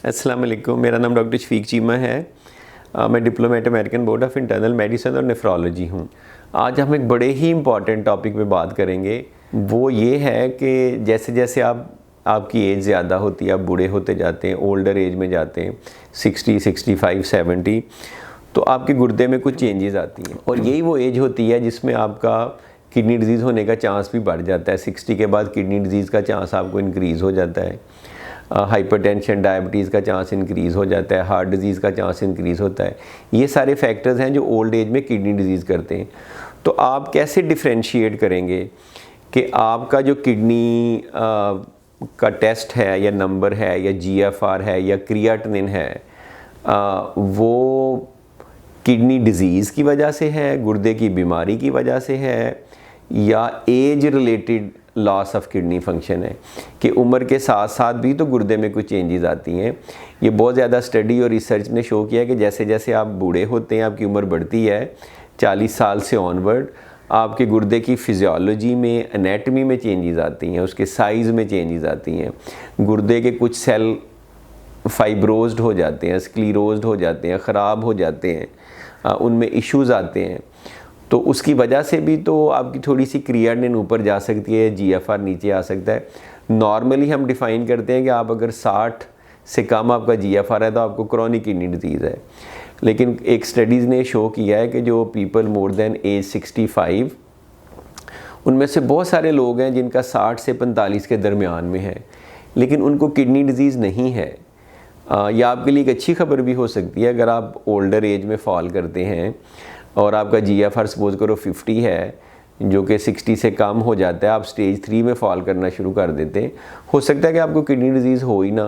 अस्सलाम वालेकुम, मेरा नाम डॉक्टर शफीक चीमा है। मैं diplomat American board of internal medicine और नेफ्रोलॉजी हूँ। आज हम एक बड़े ही इम्पॉर्टेंट टॉपिक पे बात करेंगे। वो ये है कि जैसे जैसे आपकी एज ज़्यादा होती है, आप बूढ़े होते जाते हैं, ओल्डर एज में जाते हैं, 60, 65, 70, तो आपके गुर्दे में कुछ चेंजेस आती हैं। और यही वो एज होती है जिसमें आपका किडनी डिजीज़ होने का चांस भी बढ़ जाता है। 60 के बाद किडनी डिजीज़ का चांस आपको इंक्रीज़ हो जाता है। हाइपरटेंशन, डायबिटीज़ का चांस इंक्रीज़ हो जाता है, हार्ट डिजीज़ का चांस इंक्रीज़ होता है। ये सारे फैक्टर्स हैं जो ओल्ड एज में किडनी डिजीज़ करते हैं। तो आप कैसे डिफ्रेंशिएट करेंगे कि आपका जो किडनी का टेस्ट है या नंबर है या GFR है या क्रिएटिनिन है, वो किडनी डिजीज़ की वजह से है, गुर्दे की बीमारी की वजह से है, या age related loss of kidney function है कि उम्र के साथ साथ भी तो गुर्दे में कुछ चेंजेस आती हैं। ये बहुत ज़्यादा स्टडी और रिसर्च ने शो किया कि जैसे जैसे आप बूढ़े होते हैं, आपकी उम्र बढ़ती है, 40 साल से ऑनवर्ड, आपके गुर्दे की फिजियोलॉजी में, एनाटमी में चेंजेस आती हैं, उसके साइज़ में चेंजेस आती हैं। गुर्दे के कुछ सेल फाइब्रोज्ड हो जाते हैं, स्क्लीरोज्ड हो जाते हैं, ख़राब हो जाते हैं, उनमें इश्यूज़ आते हैं। तो उसकी वजह से भी तो आपकी थोड़ी सी क्रिएटिनिन ऊपर जा सकती है, GFR नीचे आ सकता है। नॉर्मली हम डिफ़ाइन करते हैं कि आप अगर 60 से कम आपका GFR है तो आपको क्रॉनिक किडनी डिजीज़ है। लेकिन एक स्टडीज़ ने शो किया है कि जो पीपल मोर देन एज 65, उनमें से बहुत सारे लोग हैं जिनका 60 से 45 के दरमियान में है, लेकिन उनको किडनी डिजीज़ नहीं है। यह आपके लिए एक अच्छी खबर भी हो सकती है अगर आप ओल्डर एज में फॉल करते हैं और आपका GFR सपोज करो 50 है, जो कि 60 से कम हो जाता है, आप स्टेज 3 में फॉल करना शुरू कर देते हैं। हो सकता है कि आपको किडनी डिजीज़ हो ही ना,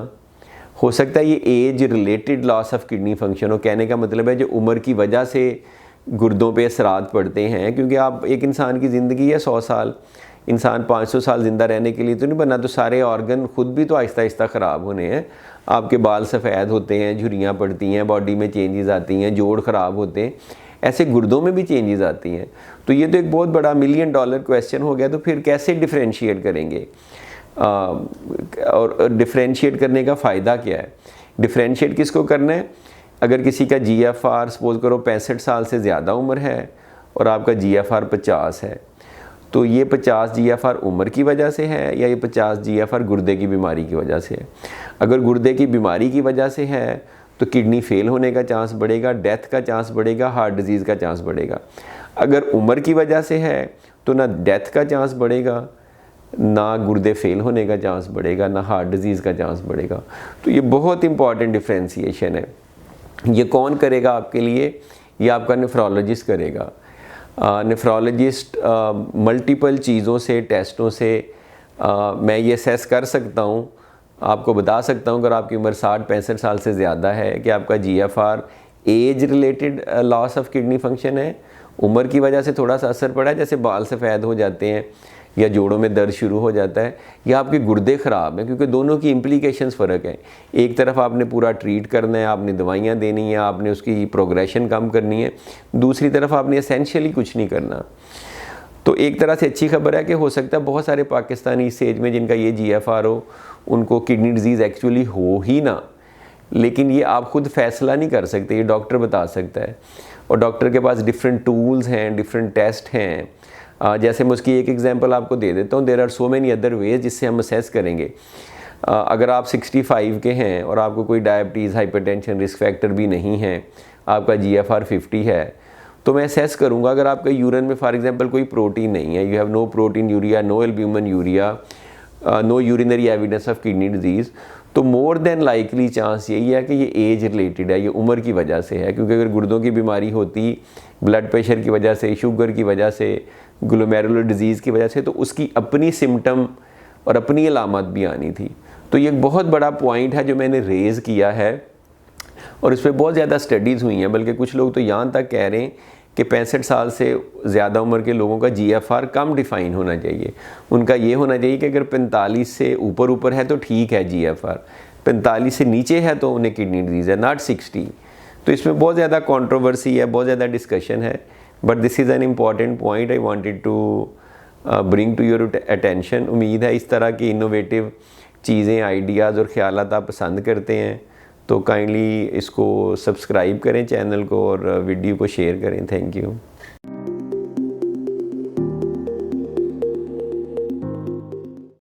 हो सकता है ये age related loss of kidney function हो। कहने का मतलब है जो उम्र की वजह से गुर्दों पे असरात पड़ते हैं, क्योंकि आप एक इंसान की ज़िंदगी है 100 साल, इंसान 500 साल ज़िंदा रहने के लिए तो नहीं बना, तो सारे ऑर्गन खुद भी तो आहिस्ता आहिस्ता ख़राब होने हैं। आपके बाल सफ़ेद होते हैं, झुर्रियाँ पड़ती हैं, बॉडी में चेंजेस आती हैं, जोड़ ख़राब होते हैं, ऐसे गुर्दों में भी चेंजेस आती हैं। तो ये तो एक बहुत बड़ा $1 मिलियन क्वेश्चन हो गया। तो फिर कैसे डिफ्रेंशिएट करेंगे और डिफ्रेंशिएट करने का फ़ायदा क्या है? डिफ्रेंशिएट किसको करना है? अगर किसी का GFR सपोज करो 65 साल से ज़्यादा उम्र है और आपका GFR 50 है, तो ये 50 GFR उम्र की वजह से है या ये 50 GFR गुर्दे की बीमारी की वजह से है? अगर गुर्दे की बीमारी की वजह से है तो किडनी फेल होने का चांस बढ़ेगा, डेथ का चांस बढ़ेगा, हार्ट डिजीज़ का चांस बढ़ेगा। अगर उम्र की वजह से है तो ना डेथ का चांस बढ़ेगा, ना गुर्दे फेल होने का चांस बढ़ेगा, ना हार्ट डिजीज़ का चांस बढ़ेगा। तो ये बहुत इंपॉर्टेंट डिफ्रेंशिएशन है। ये कौन करेगा आपके लिए? ये आपका नेफ्रोलॉजिस्ट करेगा। नेफ्रोलॉजिस्ट मल्टीपल चीज़ों से, टेस्टों से मैं ये असेस कर सकता हूँ, आपको बता सकता हूँ अगर आपकी उम्र 60-65 साल से ज़्यादा है कि आपका GFR age related loss of kidney function है, उम्र की वजह से थोड़ा सा असर पड़ा है, जैसे बाल सफ़ेद हो जाते हैं या जोड़ों में दर्द शुरू हो जाता है, या आपके गुर्दे ख़राब हैं, क्योंकि दोनों की इम्प्लीकेशंस फ़र्क है। एक तरफ आपने पूरा ट्रीट करना है, आपने दवाइयाँ देनी है, आपने उसकी प्रोग्रेशन कम करनी है, दूसरी तरफ आपने एसेंशियली कुछ नहीं करना। तो एक तरह से अच्छी खबर है कि हो सकता है बहुत सारे पाकिस्तानी इस एज में जिनका ये GFR हो, उनको किडनी डिजीज़ एक्चुअली हो ही ना, लेकिन ये आप खुद फैसला नहीं कर सकते, ये डॉक्टर बता सकता है। और डॉक्टर के पास डिफरेंट टूल्स हैं, डिफरेंट टेस्ट हैं। जैसे मैं उसकी एक एग्जांपल आपको दे देता हूँ। There are so many other ways जिससे हम असेस करेंगे। अगर आप 65 के हैं और आपको कोई डायबिटीज़, हाइपरटेंशन रिस्क फैक्टर भी नहीं है, आपका GFR 50 है, तो मैं असेस करूँगा अगर आपका यूरिन में फॉर एग्जांपल कोई प्रोटीन नहीं है, you have no proteinuria, no albuminuria, no urinary evidence of kidney disease, तो मोर देन लाइकली चांस यही है कि ये एज रिलेटेड है, ये उम्र की वजह से है। क्योंकि अगर गुर्दों की बीमारी होती ब्लड प्रेशर की वजह से, शुगर की वजह से, ग्लोमेरुलर डिजीज़ की वजह से, तो उसकी अपनी सिम्टम और अपनी अलामत भी आनी थी। तो ये एक बहुत बड़ा पॉइंट है जो मैंने रेज़ किया है और इस पर बहुत ज़्यादा स्टडीज़ हुई हैं। बल्कि कुछ लोग तो यहाँ तक कह रहे हैं कि 65 साल से ज़्यादा उम्र के लोगों का GFR कम डिफ़ाइन होना चाहिए। उनका ये होना चाहिए कि अगर 45 से ऊपर है तो ठीक है GFR, 45 से नीचे है तो उन्हें किडनी डिजीज़ है, नॉट 60। तो इसमें बहुत ज़्यादा कंट्रोवर्सी है, बहुत ज़्यादा डिस्कशन है, but this is an important point I wanted to bring to your attention. उम्मीद है इस तरह की इनोवेटिव चीज़ें, आइडियाज़ और ख्यालात आप पसंद करते हैं। तो काइंडली इसको सब्सक्राइब करें चैनल को और वीडियो को शेयर करें। Thank you.